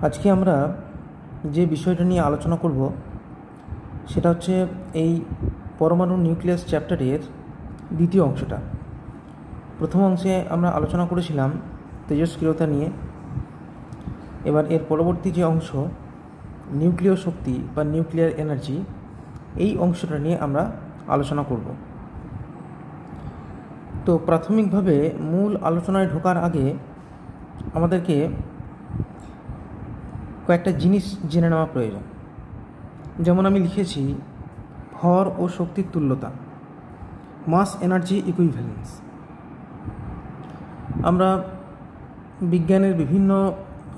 আজকে আমরা যে বিষয়টা নিয়ে আলোচনা করব সেটা হচ্ছে এই পরমাণু নিউক্লিয়াস চ্যাপ্টারের দ্বিতীয় অংশটা। প্রথম অংশে আমরা আলোচনা করেছিলাম তেজস্ক্রিয়তা নিয়ে। এবার এর পরবর্তী যে অংশ নিউক্লিয় শক্তি বা নিউক্লিয়ার এনার্জি, এই অংশটা নিয়ে আমরা আলোচনা করব। তো প্রাথমিকভাবে মূল আলোচনায় ঢোকার আগে আমাদেরকে কয়েকটা জিনিস জেনে নেওয়া প্রয়োজন। যেমন আমি লিখেছি ভর ও শক্তির তুল্যতা, মাস এনার্জি ইকুইভ্যালেন্স। আমরা বিজ্ঞানের বিভিন্ন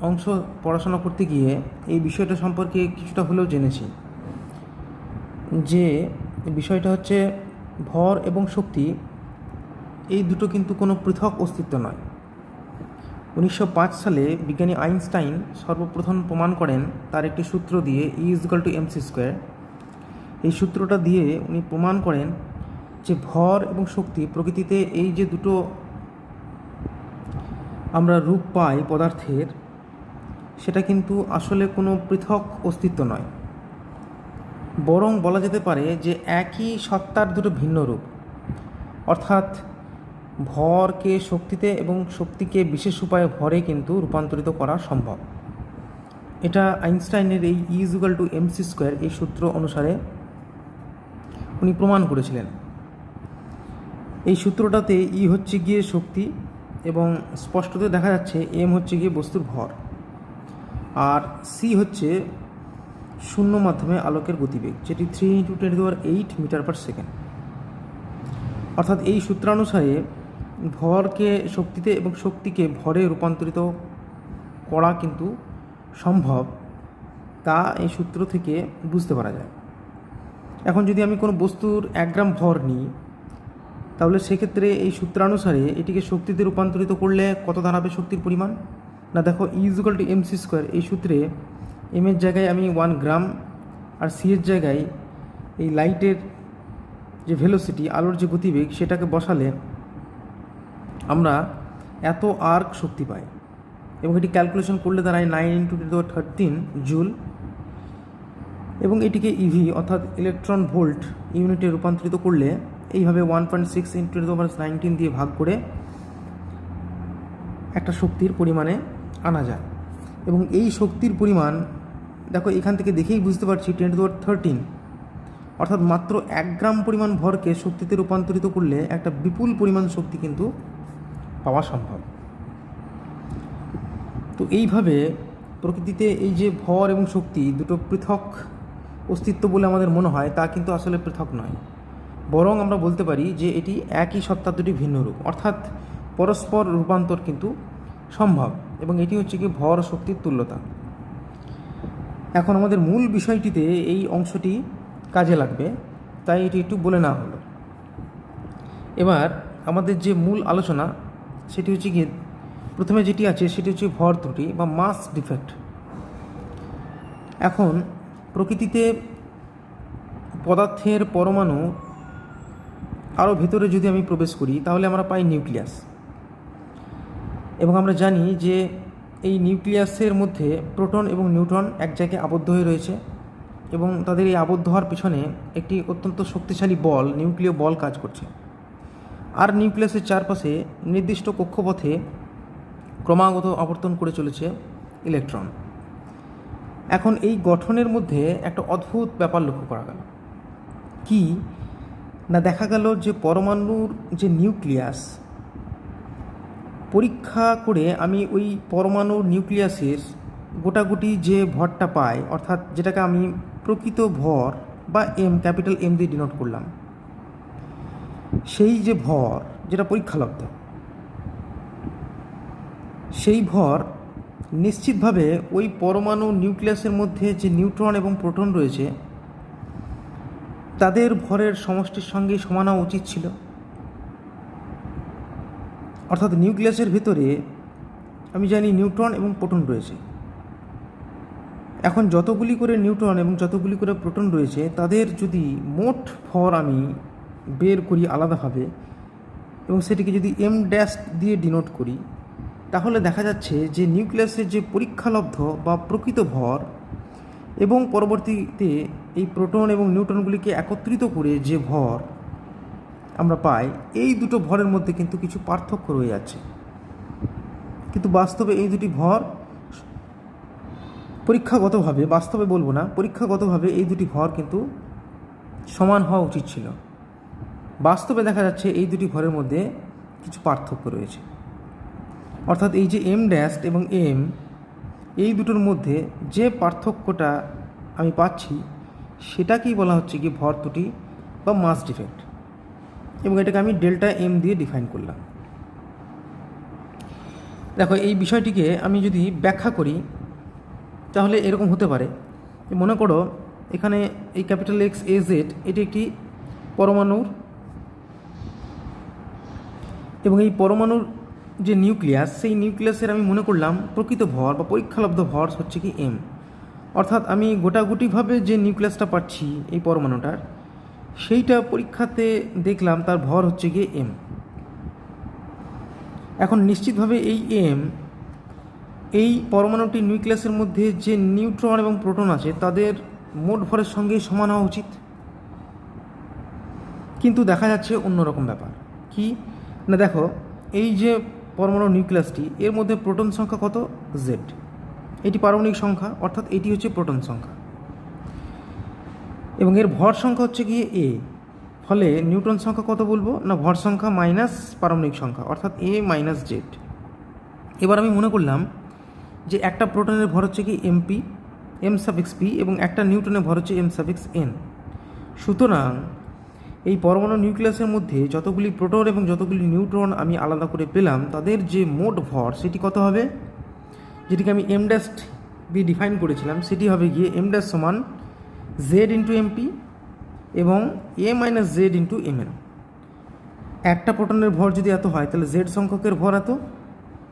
অংশ পড়াশোনা করতে গিয়ে এই বিষয়টা সম্পর্কে কিছুটা হলেও জেনেছি, যে বিষয়টা হচ্ছে ভর এবং শক্তি এই দুটো কিন্তু কোনো পৃথক অস্তিত্ব নয়। 1905 সালে বিজ্ঞানী আইনস্টাইন সর্বপ্রথম প্রমাণ করেন তার একটি সূত্র দিয়ে, E=mc²। এই সূত্রটা দিয়ে উনি প্রমাণ করেন যে ভর এবং শক্তি প্রকৃতিতে এই যে দুটো আমরা রূপ পাই পদার্থের, সেটা কিন্তু আসলে কোনো পৃথক অস্তিত্ব নয়, বরং বলা যেতে পারে যে একই সত্তার দুটো ভিন্ন রূপ। অর্থাৎ ভরকে শক্তিতে এবং শক্তিকে বিশেষ উপায়ে ভরে কিন্তু রূপান্তরিত করা সম্ভব। এটা আইনস্টাইনের এই E=mc² এই সূত্র অনুসারে উনি প্রমাণ করেছিলেন। এই সূত্রটাতে ই হচ্ছে গিয়ে শক্তি এবং স্পষ্টত দেখা যাচ্ছে এম হচ্ছে গিয়ে বস্তুর ভর, আর সি হচ্ছে শূন্য মাধ্যমে আলোকের গতিবেগ, যেটি 3 × 10⁸ মিটার/সেকেন্ড। অর্থাৎ এই সূত্রানুসারে ভরকে শক্তিতে এবং শক্তিকে ভরে রূপান্তরিত করা কিন্তু সম্ভব, তা এই সূত্র থেকে বুঝতে পারা যায়। এখন যদি আমি কোনো বস্তুর 1 গ্রাম ভর নিই, তাহলে সেক্ষেত্রে এই সূত্রানুসারে এটিকে শক্তিতে রূপান্তরিত করলে কত দাঁড়াবে শক্তির পরিমাণ? না দেখো, E=mc² এই সূত্রে এম এর জায়গায় আমি 1 গ্রাম আর সি এর জায়গায় এই লাইটের যে ভেলোসিটি, আলোর যে গতিবেগ, সেটাকে বসালে আমরা এত আর্ক শক্তি পাই, এবং এটি ক্যালকুলেশন করলে দাঁড়ায় 9 × 10⁻13 জুল, এবং এটিকে ইভি অর্থাৎ ইলেকট্রন ভোল্ট ইউনিটে রূপান্তরিত করলে এইভাবে 1.6 × 10⁻19 দিয়ে ভাগ করে একটা শক্তির পরিমাণে আনা যায়। এবং এই শক্তির পরিমাণ দেখো, এখান থেকে দেখেই বুঝতে পারছি 10⁻13, অর্থাৎ মাত্র 1 গ্রাম পরিমাণ ভরকে শক্তিতে রূপান্তরিত করলে একটা বিপুল পরিমাণ শক্তি কিন্তু পাওয়া সম্ভব। তো এইভাবে প্রকৃতিতে এই যে ভর এবং শক্তি দুটো পৃথক অস্তিত্ব বলে আমাদের মনে হয়, তা কিন্তু আসলে পৃথক নয়, বরং আমরা বলতে পারি যে এটি একই সত্তার দুটি ভিন্ন রূপ, অর্থাৎ পরস্পর রূপান্তর কিন্তু সম্ভব, এবং এটি হচ্ছে কি ভর শক্তির তুল্যতা। এখন আমাদের মূল বিষয়টিতে এই অংশটি কাজে লাগবে, তাই এটি একটু বলে নেওয়া হলো। এবার আমাদের যে মূল আলোচনা সেটি হচ্ছে গিয়ে প্রথমে যেটি আছে সেটি হচ্ছে ভর ত্রুটি বা মাস ডিফেক্ট। এখন প্রকৃতিতে পদার্থের পরমাণু আরও ভেতরে যদি আমি প্রবেশ করি, তাহলে আমরা পাই নিউক্লিয়াস, এবং আমরা জানি যে এই নিউক্লিয়াসের মধ্যে প্রোটন এবং নিউট্রন এক জায়গায় আবদ্ধ হয়ে রয়েছে, এবং তাদের এই আবদ্ধ হওয়ার পিছনে একটি অত্যন্ত শক্তিশালী বল, নিউক্লিয় বল কাজ করছে। আর নিউক্লিয়াসের চারপাশে নির্দিষ্ট কক্ষপথে ক্রমাগত আবর্তন করে চলেছে ইলেকট্রন। এখন এই গঠনের মধ্যে একটা অদ্ভুত ব্যাপার লক্ষ্য করা গেল। কি না, দেখা গেল যে পরমাণুর যে নিউক্লিয়াস, পরীক্ষা করে আমি ওই পরমাণুর নিউক্লিয়াসের গোটাগুটি যে ভরটা পাই, অর্থাৎ যেটাকে আমি প্রকৃত ভর বা এম, ক্যাপিটাল এম দিয়ে ডিনোট করলাম, সেই যে ভর যেটা পরীক্ষালব্ধ, সেই ভর নিশ্চিতভাবে ওই পরমাণু নিউক্লিয়াসের মধ্যে যে নিউট্রন এবং প্রোটন রয়েছে তাদের ভরের সমষ্টির সঙ্গে সমান হওয়া উচিত ছিল। অর্থাৎ নিউক্লিয়াসের ভিতরে আমি জানি নিউট্রন এবং প্রোটন রয়েছে। এখন যতগুলি করে নিউট্রন এবং যতগুলি করে প্রোটন রয়েছে, তাদের যদি মোট ভর আমি বের করি আলাদাভাবে এবং সেটিকে যদি m' দিয়ে ডিনোট করি, তাহলে দেখা যাচ্ছে যে নিউক্লিয়াসের যে পরীক্ষালব্ধ বা প্রকৃত ভর এবং পরবর্তীতে এই প্রোটন এবং নিউট্রনগুলিকে একত্রিত করে যে ভর আমরা পাই, এই দুটো ভরের মধ্যে কিন্তু কিছু পার্থক্য রয়ে যাচ্ছে। কিন্তু বাস্তবে এই দুটি ভর পরীক্ষাগতভাবে, বাস্তবে বলবো না, পরীক্ষাগতভাবে এই দুটি ভর কিন্তু সমান হওয়া উচিত ছিল। বাস্তবে দেখা যাচ্ছে এই দুটি ভরের মধ্যে কিছু পার্থক্য রয়েছে। অর্থাৎ এই যে এম ড্যাশ এবং এম, এই দুটোর মধ্যে যে পার্থক্যটা আমি পাচ্ছি সেটাকেই বলা হচ্ছে কি ভর ত্রুটি বা মাস ডিফেক্ট, এবং এটাকে আমি ডেল্টা এম দিয়ে ডিফাইন করলাম। দেখো, এই বিষয়টিকে আমি যদি ব্যাখ্যা করি তাহলে এরকম হতে পারে, মনে করো এখানে এই ক্যাপিটাল এক্স এ জেড এটি একটি পরমাণুর, এবং এই পরমাণুর যে নিউক্লিয়াস, সেই নিউক্লিয়াসের আমি মনে করলাম প্রকৃত ভর বা পরীক্ষালব্ধ ভর হচ্ছে কি এম। অর্থাৎ আমি গোটাগুটিভাবে যে নিউক্লিয়াসটা পাচ্ছি এই পরমাণুটার, সেইটা পরীক্ষাতে দেখলাম তার ভর হচ্ছে গিয়ে এম। এখন নিশ্চিতভাবে এই এম, এই পরমাণুটি নিউক্লিয়াসের মধ্যে যে নিউট্রন এবং প্রোটন আছে তাদের মোট ভরের সঙ্গে সমান হওয়া উচিত। কিন্তু দেখা যাচ্ছে অন্যরকম ব্যাপার। কি না, দেখো এই যে পরমাণু নিউক্লিয়াসটি, এর মধ্যে প্রোটন সংখ্যা কত? জেড। এটি পারমাণবিক সংখ্যা, অর্থাৎ এটি হচ্ছে প্রোটন সংখ্যা, এবং এর ভর সংখ্যা হচ্ছে গিয়ে এ। ফলে নিউট্রন সংখ্যা কত বলবো না, ভর সংখ্যা মাইনাস পারমাণবিক সংখ্যা, অর্থাৎ এ মাইনাস জেড। এবার আমি মনে করলাম যে একটা প্রোটনের ভর হচ্ছে কি এমপি, এম সাফিক্স পি, এবং একটা নিউট্রনের ভর হচ্ছে এম সাফিক্স এন। সুতরাং এই পরমাণু নিউক্লিয়াসের মধ্যে যতগুলি প্রোটন এবং যতগুলি নিউট্রন আমি আলাদা করে পেলাম, তাদের যে মোট ভর সেটি কত হবে, যেটিকে আমি এম ড্যাশ দিয়ে ডিফাইন করেছিলাম, সেটি হবে গিয়ে এম ড্যাশ সমান জেড ইন্টু এমপি এবং A minus Z into M N. একটা প্রোটনের ভর যদি এত হয় তাহলে জেড সংখ্যকের ভর এত,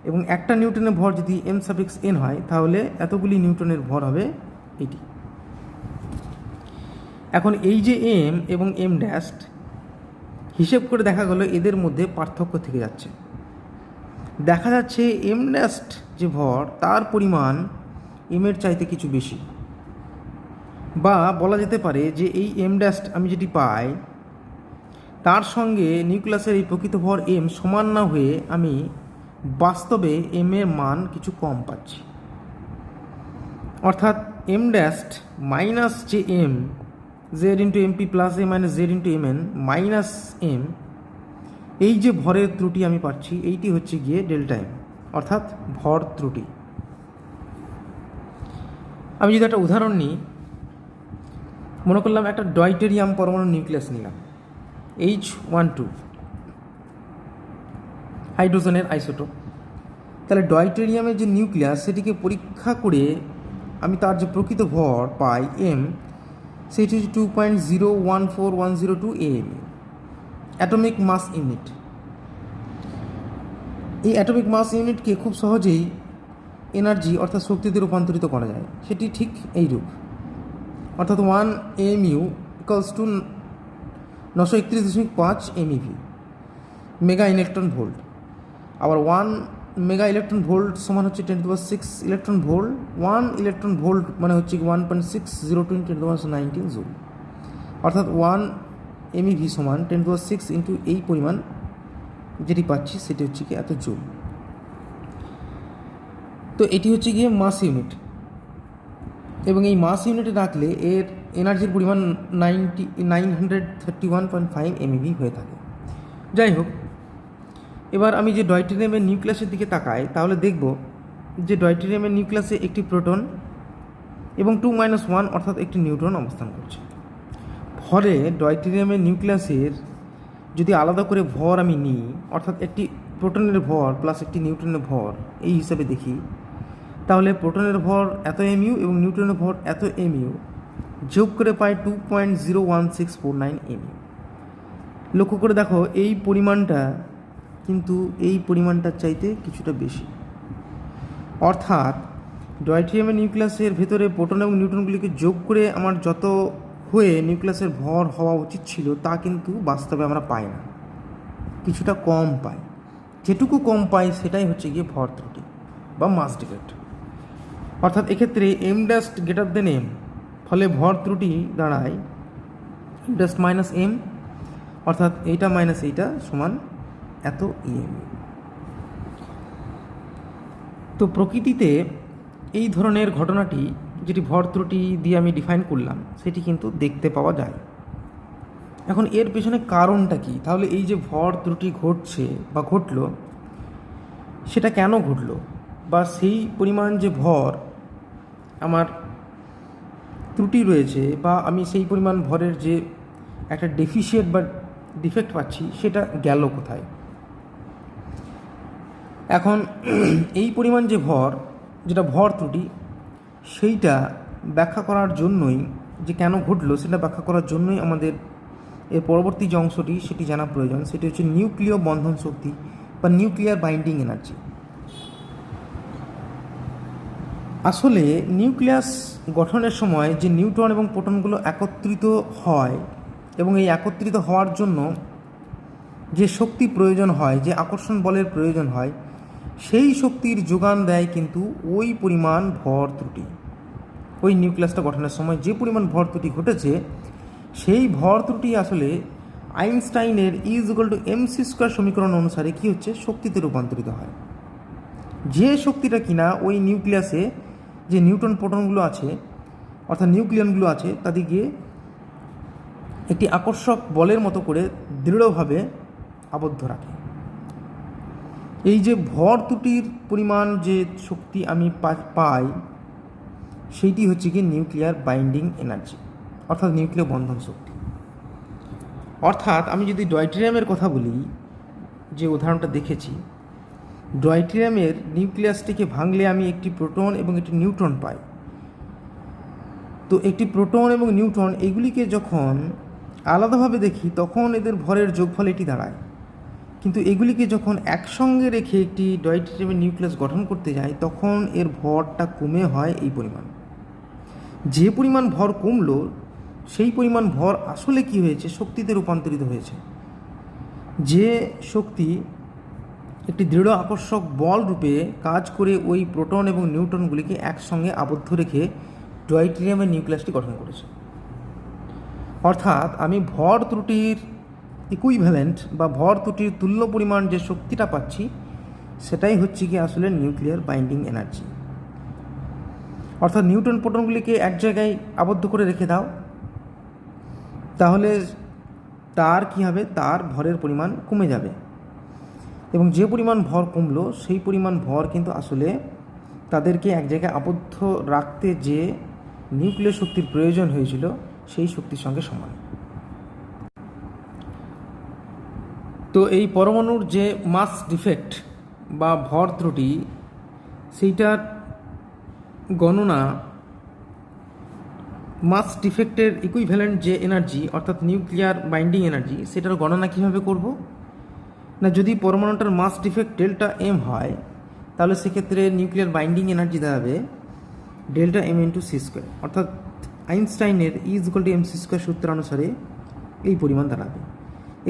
এবং একটা নিউটনের ভর যদি এম সাফিক্স এন হয় তাহলে এতগুলি নিউটনের ভর হবে এটি। এখন এই যে এম এবং এম ড্যাশ হিসেব করে দেখা গেল এদের মধ্যে পার্থক্য থেকে যাচ্ছে। দেখা যাচ্ছে এম ড্যাশ যে ভর তার পরিমাণ এমের চাইতে কিছু বেশি, বা বলা যেতে পারে যে এই এম ড্যাশ আমি যেটি পাই তার সঙ্গে নিউক্লিয়াসের এই প্রকৃত ভর এম সমান না হয়ে আমি বাস্তবে এম এর মান কিছু কম পাচ্ছি। অর্থাৎ এম ড্যাশ মাইনাস যে M, Z into MP plus A minus Z into M N minus M, এই যে ভরের ত্রুটি আমি পাচ্ছি এইটি হচ্ছে গিয়ে ডেল্টা এম, অর্থাৎ ভর ত্রুটি। আমি যদি একটা উদাহরণ নিই, মনে করলাম একটা ডয়টেরিয়াম পরমাণু নিউক্লিয়াস নিলাম, H12 হাইড্রোজেনের আইসোটোপ। তাহলে ডয়টেরিয়ামের যে নিউক্লিয়াস সেটিকে পরীক্ষা করে আমি তার যে প্রকৃত ভর পাই এম, সেটি হচ্ছে 2.014102 AMU, অ্যাটমিক মাস ইউনিট। এই অ্যাটমিক মাস ইউনিটকে খুব সহজেই এনার্জি অর্থাৎ শক্তিতে রূপান্তরিত করা যায়। সেটি ঠিক এইরূপ, অর্থাৎ 1 AMU equals to 931.5 MeV, mega electron volt. আবার 1 মেগা ইলেকট্রন ভোল্ট সমান হচ্ছে 10⁶ ইলেকট্রন ভোল্ট। 1 ইলেকট্রন ভোল্ট মানে হচ্ছে 1.602 × 10⁻19 জুল, অর্থাৎ 1 MeV সমান 10⁶ ইন্টু এই পরিমাণ যেটি পাচ্ছি সেটি হচ্ছে কি এত জুল। তো এটি হচ্ছে গিয়ে মাস ইউনিট, এবং এই মাস ইউনিটে রাখলে এর এনার্জির পরিমাণ 931.5 MeV হয়ে থাকে। যাই হোক, এবার আমি যে ডয়টেরিয়ামের নিউক্লিয়াসের দিকে তাকাই তাহলে দেখব যে ডয়টেরিয়ামের নিউক্লিয়াসে একটি প্রোটন এবং 2 - 1 অর্থাৎ একটি নিউট্রন অবস্থান করছে। ফলে ডয়টেরিয়ামের নিউক্লিয়াসের যদি আলাদা করে ভর আমি নিই, অর্থাৎ একটি প্রোটনের ভর প্লাস একটি নিউট্রনের ভর এই হিসাবে দেখি, তাহলে প্রোটনের ভর এত এমইউ এবং নিউট্রনের ভর এত এমইউ, যোগ করে পাই 2.01649 এমইউ। লক্ষ্য করে দেখো এই পরিমাণটা কিন্তু এই পরিমাণটার চাইতে কিছুটা বেশি। অর্থাৎ ডয়টেরিয়ামের নিউক্লিয়াসের ভেতরে প্রোটন এবং নিউট্রনগুলিকে যোগ করে আমার যত হয়ে নিউক্লিয়াসের ভর হওয়া উচিত ছিল তা কিন্তু বাস্তবে আমরা পাই না, কিছুটা কম পাই। যেটুকু কম পাই সেটাই হচ্ছে গিয়ে ভর ত্রুটি বা মাস ডিফেক্ট। অর্থাৎ এক্ষেত্রে M dash greater than M, ফলে ভর ত্রুটি দাঁড়ায় এম ড্যাশ মাইনাস এম, অর্থাৎ এইটা মাইনাস এইটা সমান এত ইএম। তো প্রকৃতিতে এই ধরনের ঘটনাটি, যেটি ভর ত্রুটি দিয়ে আমি ডিফাইন করলাম, সেটি কিন্তু দেখতে পাওয়া যায়। এখন এর পেছনে কারণটা কি? তাহলে এই যে ভর ত্রুটি ঘটছে বা ঘটলো, সেটা কেন ঘটলো, বা সেই পরিমাণ যে ভর আমার ত্রুটি রয়েছে, বা আমি সেই পরিমাণ ভরের যে একটা ডেফিসিয়েন্ট বা ডিফেক্ট পাচ্ছি, সেটা গেল কোথায়? এখন এই পরিমাণ যে ভর, যেটা ভর ত্রুটি, সেইটা ব্যাখ্যা করার জন্যই, যে কেন ঘটলো সেটা ব্যাখ্যা করার জন্যই আমাদের এর পরবর্তী যে অংশটি সেটি জানা প্রয়োজন। সেটি হচ্ছে নিউক্লিয় বন্ধন শক্তি বা নিউক্লিয়ার বাইন্ডিং এনার্জি। আসলে নিউক্লিয়াস গঠনের সময় যে নিউট্রন এবং প্রোটনগুলো একত্রিত হয়, এবং এই একত্রিত হওয়ার জন্য যে শক্তি প্রয়োজন হয়, যে আকর্ষণ বলের প্রয়োজন হয়, সেই শক্তির যোগান দেয় কিন্তু ওই পরিমাণ ভর ত্রুটি। ওই নিউক্লিয়াসটা গঠনের সময় যে পরিমাণ ভর ত্রুটি ঘটেছে, সেই ভর ত্রুটি আসলে আইনস্টাইনের E=mc² সমীকরণ অনুসারে কী হচ্ছে, শক্তিতে রূপান্তরিত হয়। যে শক্তিটা কিনা ওই নিউক্লিয়াসে যে নিউট্রন প্রোটনগুলো আছে, অর্থাৎ নিউক্লিয়নগুলো আছে, তাদেরকে একটি আকর্ষক বলের মতো করে দৃঢ়ভাবে আবদ্ধ রাখে। এই যে ভর ত্রুটির পরিমাণ যে শক্তি আমি পাই, সেইটি হচ্ছে কি নিউক্লিয়ার বাইন্ডিং এনার্জি, অর্থাৎ নিউক্লিয় বন্ধন শক্তি। অর্থাৎ আমি যদি ডয়টেরিয়ামের কথা বলি, যে উদাহরণটা দেখেছি, ডয়টেরিয়ামের নিউক্লিয়াসটিকে ভাঙলে আমি একটি প্রোটন এবং একটি নিউট্রন পাই। তো একটি প্রোটন এবং নিউট্রন এগুলিকে যখন আলাদাভাবে দেখি, তখন এদের ভরের যোগফল এটি দাঁড়ায়। কিন্তু এগুলিকে যখন একসঙ্গে রেখে একটি ডয়টেরিয়ামের নিউক্লিয়াস গঠন করতে যায়, তখন এর ভরটা কমে হয় এই পরিমাণ। যে পরিমাণ ভর কমলো, সেই পরিমাণ ভর আসলে কি হয়েছে, শক্তিতে রূপান্তরিত হয়েছে। যে শক্তি একটি দৃঢ় আকর্ষক বল রূপে কাজ করে ওই প্রোটন এবং নিউট্রনগুলিকে একসঙ্গে আবদ্ধ রেখে ডয়টেরিয়ামের নিউক্লিয়াসটি গঠন করেছে। অর্থাৎ আমি ভর ত্রুটির ইকুইভ্যালেন্ট বা ভর ত্রুটির তুল্য পরিমাণ যে শক্তিটা পাচ্ছি, সেটাই হচ্ছে কি আসলে নিউক্লিয়ার বাইন্ডিং এনার্জি। অর্থাৎ নিউট্রন প্রোটনগুলিকে এক জায়গায় আবদ্ধ করে রেখে দাও, তাহলে তার কী হবে, তার ভরের পরিমাণ কমে যাবে, এবং যে পরিমাণ ভর কমলো, সেই পরিমাণ ভর কিন্তু আসলে তাদেরকে এক জায়গায় আবদ্ধ রাখতে যে নিউক্লিয় শক্তির প্রয়োজন হয়েছিল, সেই শক্তির সঙ্গে সমান। তো এই পরমাণুর যে মাস ডিফেক্ট বা ভর ত্রুটি, সেইটার গণনা, মাস ডিফেক্টের ইকুইভ্যালেন্ট যে এনার্জি, অর্থাৎ নিউক্লিয়ার বাইন্ডিং এনার্জি, সেটার গণনা কীভাবে করব না, যদি পরমাণুটার মাস ডিফেক্ট ডেল্টা এম হয়, তাহলে সেক্ষেত্রে নিউক্লিয়ার বাইন্ডিং এনার্জি দাঁড়াবে ডেল্টা এম ইন্টু c², অর্থাৎ আইনস্টাইনের E=mc² সূত্রানুসারে এই পরিমাণ দাঁড়াবে।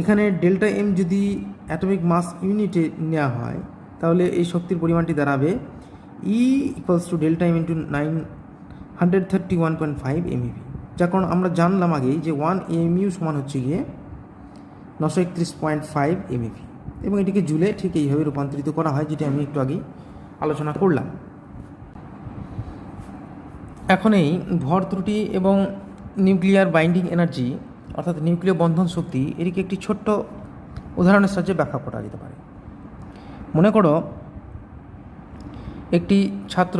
এখানে ডেল্টা এম যদি অ্যাটমিক মাস ইউনিটে নেওয়া হয়, তাহলে এই শক্তির পরিমাণটি দাঁড়াবে E=delta m ইন্টু 931.5 MeV। যার কারণ আমরা জানলাম আগেই যে 1 AMU সমান হচ্ছে গিয়ে 931.5 MeV, এবং এটিকে জুলে ঠিক এইভাবে রূপান্তরিত করা হয়, যেটি আমি একটু আগেই আলোচনা করলাম। এখন এই ভর ত্রুটি এবং নিউক্লিয়ার বাইন্ডিং এনার্জি, অর্থাৎ নিউক্লিয় বন্ধন শক্তি, এটিকে একটি ছোট্ট উদাহরণের সাহায্যে ব্যাখ্যা করা যেতে পারে। মনে করো একটি ছাত্র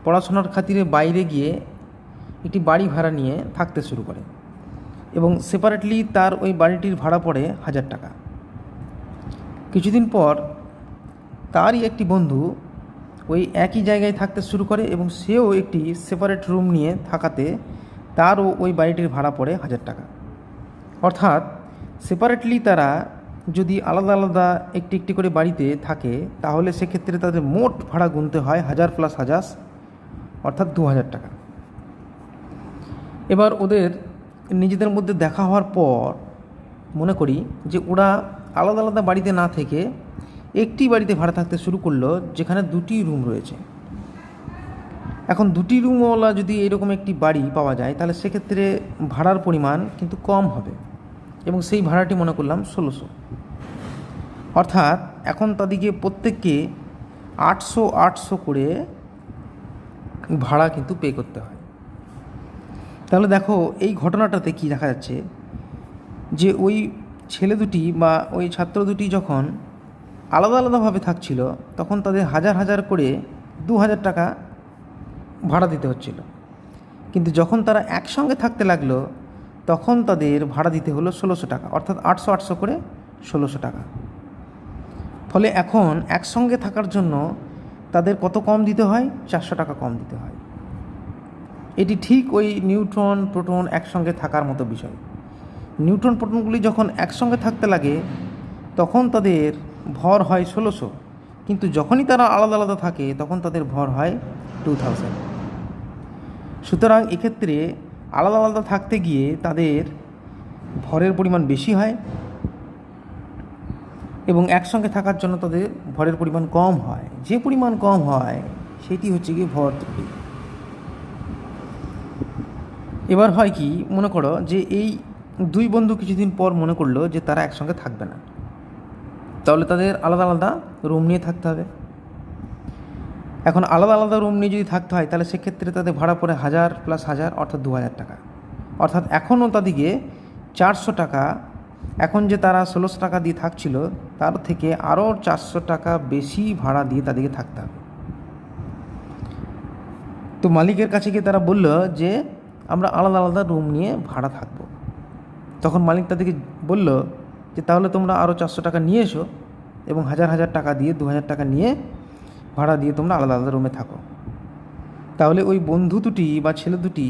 পড়াশোনার খাতিরে বাইরে গিয়ে একটি বাড়ি ভাড়া নিয়ে থাকতে শুরু করে, এবং সেপারেটলি তার ওই বাড়িটির ভাড়া পড়ে 1000 টাকা। কিছুদিন পর তারই একটি বন্ধু ওই একই জায়গায় থাকতে শুরু করে, এবং সেও একটি সেপারেট রুম নিয়ে থাকাতে তারও ওই বাড়িটির ভাড়া পড়ে 1000 টাকা। অর্থাৎ সেপারেটলি তারা যদি আলাদা আলাদা একটি একটি করে বাড়িতে থাকে, তাহলে সেক্ষেত্রে তাদের মোট ভাড়া গুনতে হয় 1000 + 1000, অর্থাৎ 2000 টাকা। এবার ওদের নিজেদের মধ্যে দেখা হওয়ার পর মনে করি যে ওরা আলাদা আলাদা বাড়িতে না থেকে একটি বাড়িতে ভাড়া থাকতে শুরু করলো যেখানে 2টি রুম রয়েছে। এখন 2টি রুমওয়ালা যদি এরকম একটি বাড়ি পাওয়া যায় তাহলে সেক্ষেত্রে ভাড়ার পরিমাণ কিন্তু কম হবে, এবং সেই ভাড়াটি মনে করলাম 1600। অর্থাৎ এখন তাদেরকে প্রত্যেককে 800 করে ভাড়া কিন্তু পে করতে হয়। তাহলে দেখো এই ঘটনাটাতে কি দেখা যাচ্ছে, যে ওই ছেলে দুটি বা ওই ছাত্র দুটি যখন আলাদা আলাদাভাবে থাকছিল তখন তাদের হাজার হাজার করে 2000 টাকা ভাড়া দিতে হচ্ছিল, কিন্তু যখন তারা একসঙ্গে থাকতে লাগলো তখন তাদের ভাড়া দিতে হলো 1600 টাকা, অর্থাৎ 800 করে 1600 টাকা। ফলে এখন একসঙ্গে থাকার জন্য তাদের কত কম দিতে হয়? 400 টাকা কম দিতে হয়। এটি ঠিক ওই নিউট্রন প্রোটন একসঙ্গে থাকার মতো বিষয়। নিউট্রন প্রোটনগুলি যখন একসঙ্গে থাকতে লাগে তখন তাদের ভর হয় 1600, কিন্তু যখনই তারা আলাদা আলাদা থাকে তখন তাদের ভর হয় 2000। সুতরাং এক্ষেত্রে আলাদা আলাদা থাকতে গিয়ে তাদের ভরের পরিমাণ বেশি হয় এবং একসঙ্গে থাকার জন্য তাদের ভরের পরিমাণ কম হয়। যে পরিমাণ কম হয় সেটি হচ্ছে গিয়ে ভর ত্রুটি। এবার হয় কি, মনে করো যে এই দুই বন্ধু কিছুদিন পর মনে করলো যে তারা একসঙ্গে থাকবে না, তাহলে তাদের আলাদা আলাদা রুম নিয়ে থাকতে হবে। এখন আলাদা আলাদা রুম নিয়ে যদি থাকতে হয় তাহলে সেক্ষেত্রে তাদের ভাড়া পড়ে 1000 + 1000 অর্থাৎ 2000 টাকা। অর্থাৎ এখনও তাদেরকে 400 টাকা, এখন যে তারা 1600 টাকা দিয়ে থাকছিল তার থেকে আরও 400 টাকা বেশি ভাড়া দিয়ে তাদেরকে থাকতে হবে। তো মালিকের কাছে গিয়ে তারা বলল যে আমরা আলাদা আলাদা রুম নিয়ে ভাড়া থাকবো। তখন মালিক তাদেরকে বলল যে তাহলে তোমরা আরও 400 টাকা নিয়ে এসো এবং হাজার হাজার টাকা দিয়ে 2000 টাকা নিয়ে ভাড়া দিয়ে তোমরা আলাদা আলাদা রুমে থাকো। তাহলে ওই বন্ধু দুটি বা ছেলে দুটি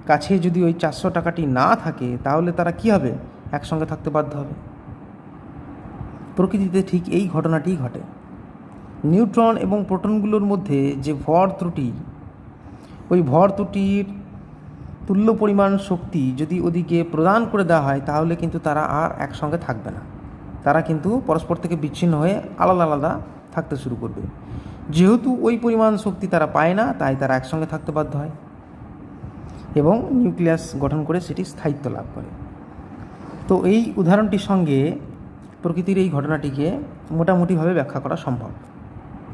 কাছে যদি ওই 400 টাকাটি না থাকে তাহলে তারা কি হবে? একসঙ্গে থাকতে বাধ্য হবে। প্রকৃতিতে ঠিক এই ঘটনাটিই ঘটে। নিউট্রন এবং প্রোটনগুলোর মধ্যে যে ভর ত্রুটি, ওই ভর ত্রুটির তুল্য পরিমাণ শক্তি যদি ওদিকে প্রদান করে দেওয়া হয় তাহলে কিন্তু তারা আর একসঙ্গে থাকবে না, তারা কিন্তু পরস্পর থেকে বিচ্ছিন্ন হয়ে আলাদা আলাদা থাকতে শুরু করবে। যেহেতু ওই পরিমাণ শক্তি তারা পায় না তাই তারা একসঙ্গে থাকতে বাধ্য হয় এবং নিউক্লিয়াস গঠন করে সেটি স্থায়িত্ব লাভ করে। তো এই উদাহরণটির সঙ্গে প্রকৃতির এই ঘটনাটিকে মোটামুটিভাবে ব্যাখ্যা করা সম্ভব।